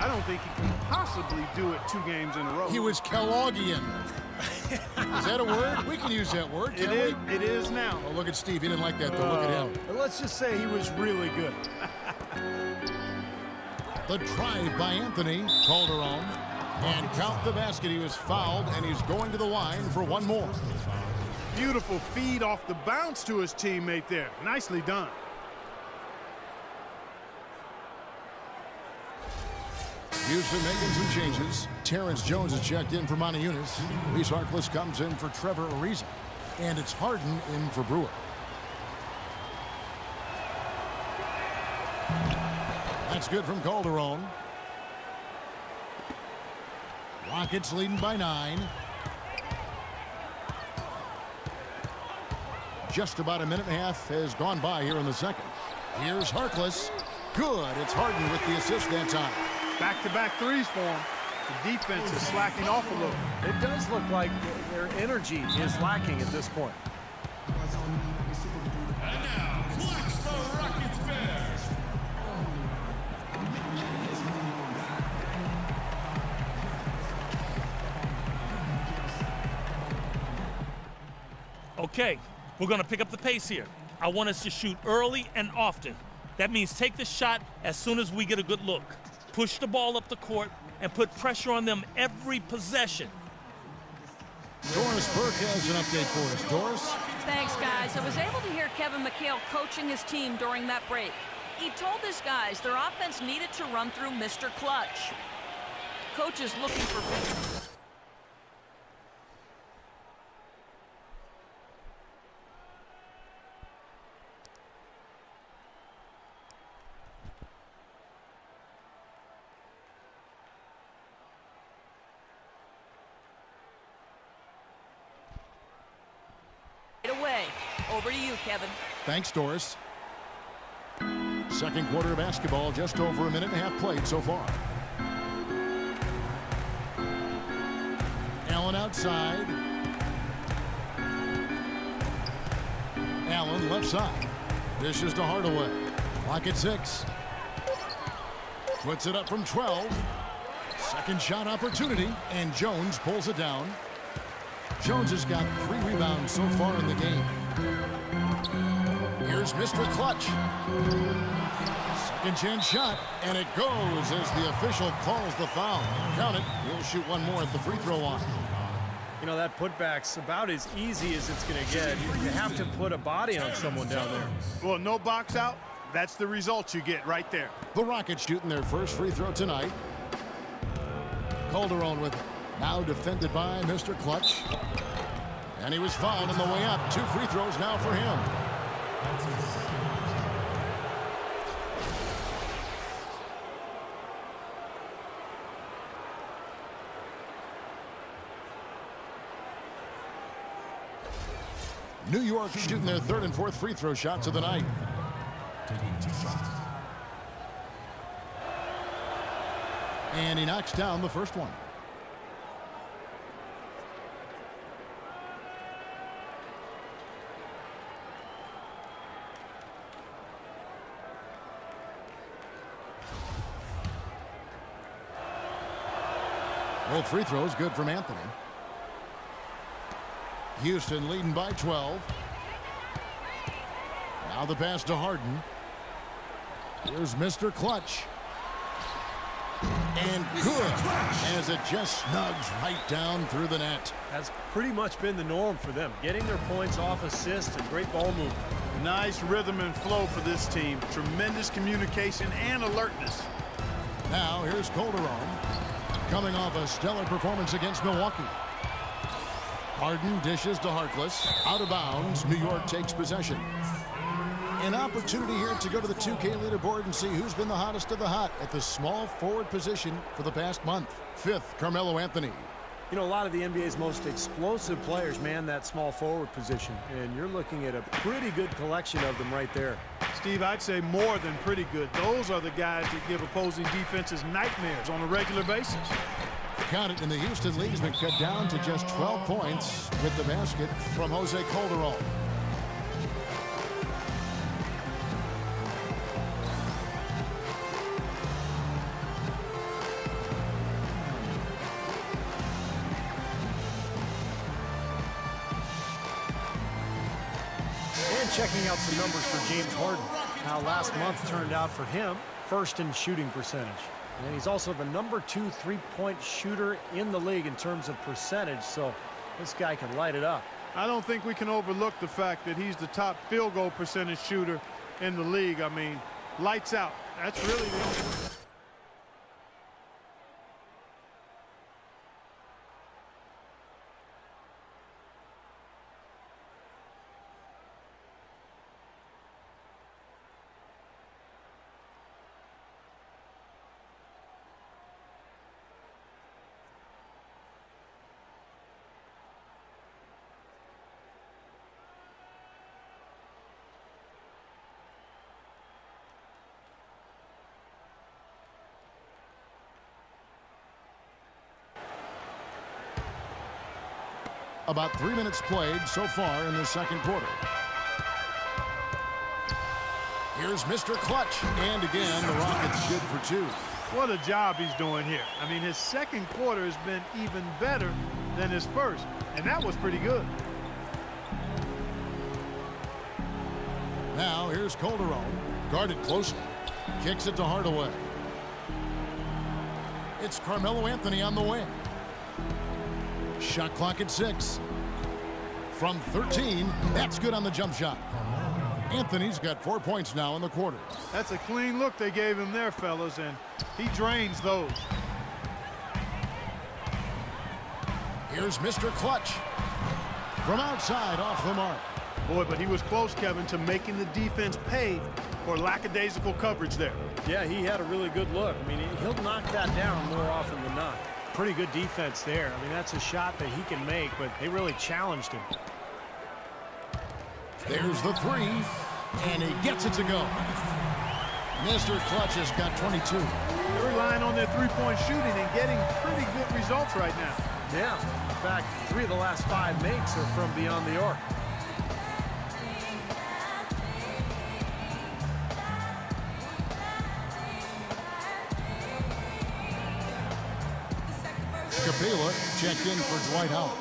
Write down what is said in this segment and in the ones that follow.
I don't think he can possibly do it 2 games in a row. He was Kelloggian. Is that a word? We can use that word, can't we? It is now. Oh, look at Steve. He didn't like that, though. Look at him. Let's just say he was really good. The drive by Anthony Calderon. And count the basket. He was fouled, and he's going to the line for one more. Beautiful feed off the bounce to his teammate there. Nicely done. Houston making some changes. Terrence Jones is checked in for Monty Eunice. Reese Harkless comes in for Trevor Ariza. And it's Harden in for Brewer. That's good from Calderon. Rockets leading by 9. Just about a minute and a half has gone by here in the second. Here's Harkless. Good. It's Harden with the assist that time. Back-to-back threes for him. The defense is slacking off a little. It does look like their energy is lacking at this point. And now, Blackstar Rockets Bears. Okay, we're going to pick up the pace here. I want us to shoot early and often. That means take the shot as soon as we get a good look. Push the ball up the court and put pressure on them every possession. Doris Burke has an update for us. Doris? Thanks, guys. I was able to hear Kevin McHale coaching his team during that break. He told his guys their offense needed to run through Mr. Clutch. Coach is looking for... away. Over to you, Kevin. Thanks, Doris. Second quarter of basketball, just over a minute and a half played so far. Allen outside. Allen left side. Dishes to Hardaway. Clock at 6. Puts it up from 12. Second shot opportunity, and Jones pulls it down. Jones has got 3 rebounds so far in the game. Here's Mr. Clutch. Second chance shot, and it goes as the official calls the foul. Count it. He'll shoot one more at the free throw line. You know, that putback's about as easy as it's going to get. You have to put a body on someone down there. Well, no box out. That's the result you get right there. The Rockets shooting their first free throw tonight. Calderon with it. Now defended by Mr. Clutch. And he was fouled on the way up. 2 free throws now for him. New York shooting their 3rd and 4th free throw shots of the night. And he knocks down the first one. Both free throws good from Anthony. Houston leading by 12. Now the pass to Harden. Here's Mr. Clutch. And good as it just snugs right down through the net. That's pretty much been the norm for them. Getting their points off assists and great ball movement. Nice rhythm and flow for this team. Tremendous communication and alertness. Now here's Calderon. Coming off a stellar performance against Milwaukee. Harden dishes to Harkless. Out of bounds. New York takes possession. An opportunity here to go to the 2K leaderboard and see who's been the hottest of the hot at the small forward position for the past month. 5th, Carmelo Anthony. You know, a lot of the NBA's most explosive players man that small forward position, and you're looking at a pretty good collection of them right there. Steve, I'd say more than pretty good. Those are the guys that give opposing defenses nightmares on a regular basis. Count it, and the Houston lead has been cut down to just 12 points with the basket from Jose Calderon. checking out some numbers for James Harden. How last month turned out for him, first in shooting percentage. And he's also the #2 3-point shooter in the league in terms of percentage, so this guy can light it up. I don't think we can overlook the fact that he's the top field goal percentage shooter in the league. I mean, lights out. That's really the only... About 3 minutes played so far in the second quarter. Here's Mr. Clutch. And again, the Rockets good for 2. What a job he's doing here. I mean, his second quarter has been even better than his first, and that was pretty good. Now here's Calderon. Guarded closely. Kicks it to Hardaway. It's Carmelo Anthony on the wing. Shot clock at 6. From 13, that's good on the jump shot. Anthony's got 4 points now in the quarter. That's a clean look they gave him there, fellas, and he drains those. Here's Mr. Clutch. From outside, off the mark. Boy, but he was close, Kevin, to making the defense pay for lackadaisical coverage there. Yeah, he had a really good look. I mean, he'll knock that down more often than not. Pretty good defense there. I mean, that's a shot that he can make, but they really challenged him. There's the 3, and he gets it to go. Mr. Clutch has got 22. They're relying on their three-point shooting and getting pretty good results right now. Yeah, in fact, 3 of the last 5 makes are from beyond the arc. Capela checked in for Dwight Howard.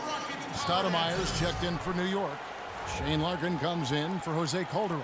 Stoudemire's checked in for New York. Shane Larkin comes in for Jose Calderon.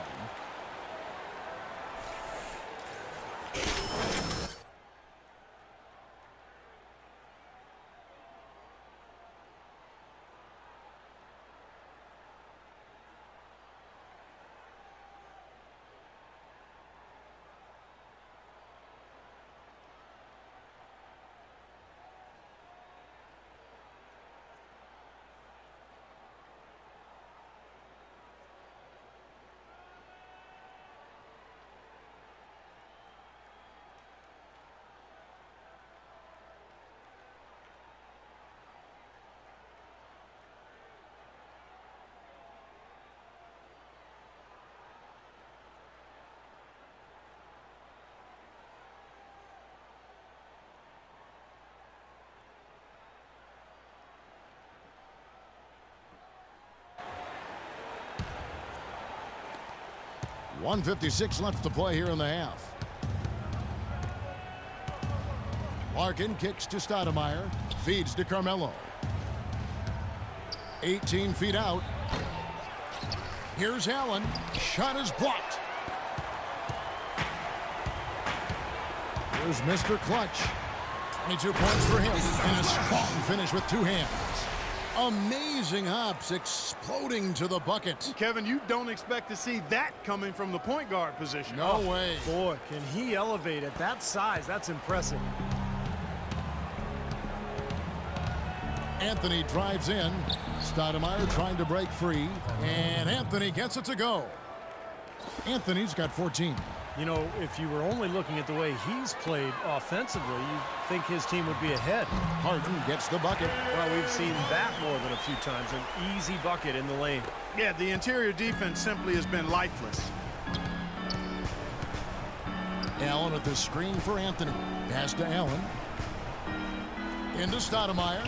.156 left to play here in the half. Larkin kicks to Stoudemire. Feeds to Carmelo. 18 feet out. Here's Allen. Shot is blocked. Here's Mr. Clutch. 22 points for him. And a strong finish with 2 hands. Amazing hops exploding to the bucket. Kevin, you don't expect to see that coming from the point guard position. No way. Boy, can he elevate at that size. That's impressive. Anthony drives in. Stoudemire trying to break free. And Anthony gets it to go. Anthony's got 14. You know, if you were only looking at the way he's played offensively, you'd think his team would be ahead. Harden gets the bucket. Well, we've seen that more than a few times. An easy bucket in the lane. Yeah, the interior defense simply has been lifeless. Allen with the screen for Anthony. Pass to Allen. Into Stoudemire.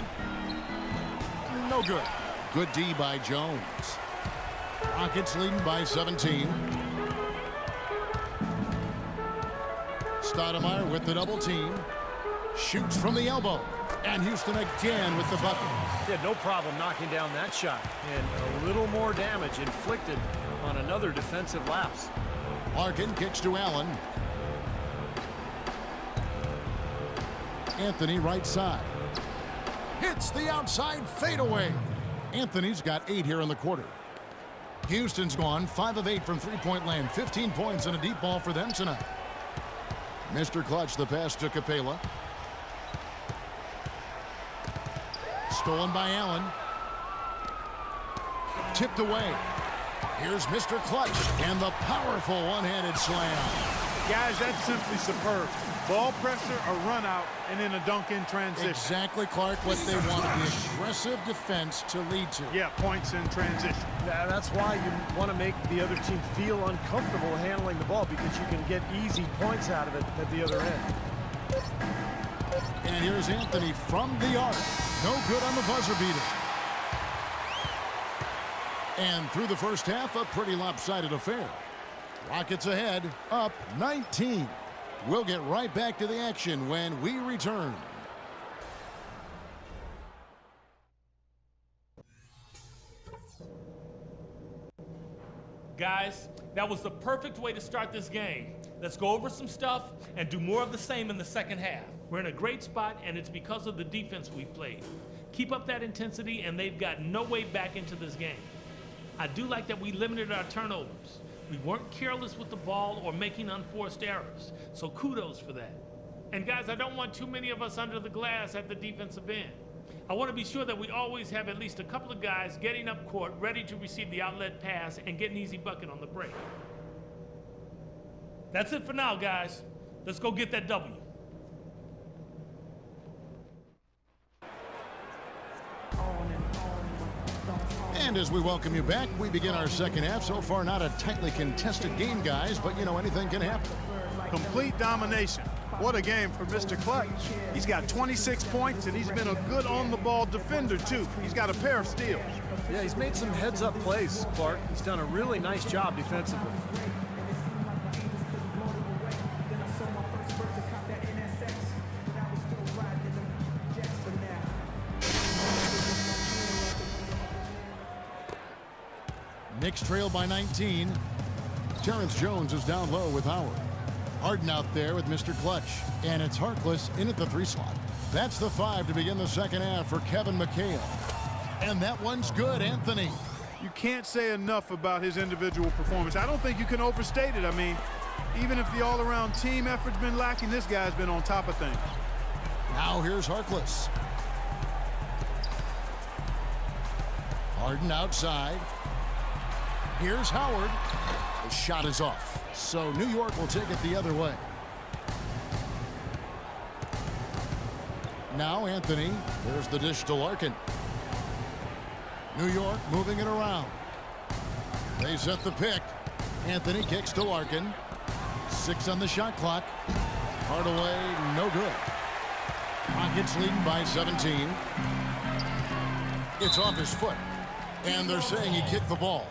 No good. Good D by Jones. Rockets leading by 17. Stoudemire with the double team. Shoots from the elbow. And Houston again with the bucket. He had no problem knocking down that shot. And a little more damage inflicted on another defensive lapse. Larkin kicks to Allen. Anthony right side. Hits the outside fadeaway. Anthony's got 8 here in the quarter. Houston's gone 5 of 8 from three-point land. 15 points and a deep ball for them tonight. Mr. Clutch, the pass to Capela. Stolen by Allen. Tipped away. Here's Mr. Clutch and the powerful one-handed slam. Guys, that's simply superb. Ball pressure, a run out, and then a dunk in transition. Exactly, Clark, what they want, the aggressive defense to lead to. Yeah, points in transition. That's why you want to make the other team feel uncomfortable handling the ball, because you can get easy points out of it at the other end. And here's Anthony from the arc. No good on the buzzer beater. And through the first half, a pretty lopsided affair. Rockets ahead, up 19. We'll get right back to the action when we return. Guys, that was the perfect way to start this game. Let's go over some stuff and do more of the same in the second half. We're in a great spot, and it's because of the defense we've played. Keep up that intensity, and they've got no way back into this game. I do like that we limited our turnovers. We weren't careless with the ball or making unforced errors, so kudos for that. And guys, I don't want too many of us under the glass at the defensive end. I want to be sure that we always have at least a couple of guys getting up court, ready to receive the outlet pass and get an easy bucket on the break. That's it for now, guys. Let's go get that W. And as we welcome you back, we begin our second half. So far, not a tightly contested game, guys, but, you know, anything can happen. Complete domination. What a game for Mr. Clutch. He's got 26 points, and he's been a good on-the-ball defender, too. He's got a pair of steals. Yeah, he's made some heads-up plays, Clark. He's done a really nice job defensively. Knicks trail by 19. Terrence Jones is down low with Howard. Harden out there with Mr. Clutch. And it's Harkless in at the 3 slot. That's the 5 to begin the second half for Kevin McHale. And that one's good, Anthony. You can't say enough about his individual performance. I don't think you can overstate it. I mean, even if the all-around team effort's been lacking, this guy's been on top of things. Now here's Harkless. Harden outside. Here's Howard. The shot is off. So New York will take it the other way. Now Anthony. There's the dish to Larkin. New York moving it around. They set the pick. Anthony kicks to Larkin. 6 on the shot clock. Hardaway, no good. Rockets leading by 17. It's off his foot. And they're saying he kicked the ball.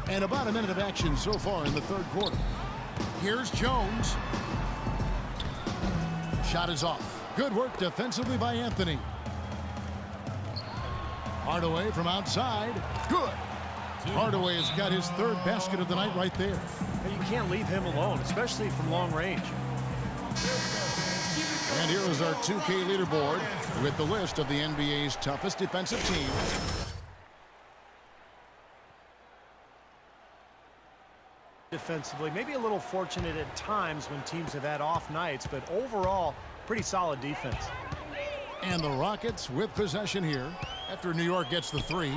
And about a minute of action so far in the third quarter. Here's Jones. Shot is off. Good work defensively by Anthony. Hardaway from outside. Good. Hardaway has got his 3rd basket of the night right there. You can't leave him alone, especially from long range. And here is our 2K leaderboard with the list of the NBA's toughest defensive teams. Defensively, maybe a little fortunate at times when teams have had off nights, but overall, pretty solid defense. And the Rockets with possession here after New York gets the 3.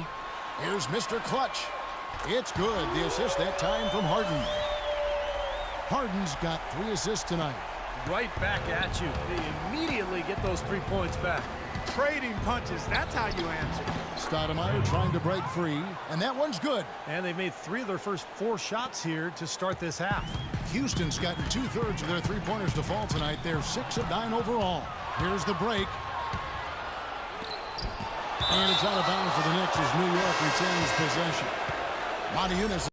Here's Mr. Clutch. It's good. The assist that time from Harden. Harden's got 3 assists tonight. Right back at you. They immediately get those 3 points back. Trading punches, that's how you answer. Stoudemire trying to break free, and that one's good. And they've made 3 of their first 4 shots here to start this half. Houston's gotten 2/3 of their 3-pointers to fall tonight. They're 6 of 9 overall. Here's the break. And it's out of bounds for the Knicks as New York retains possession. Monty Eunice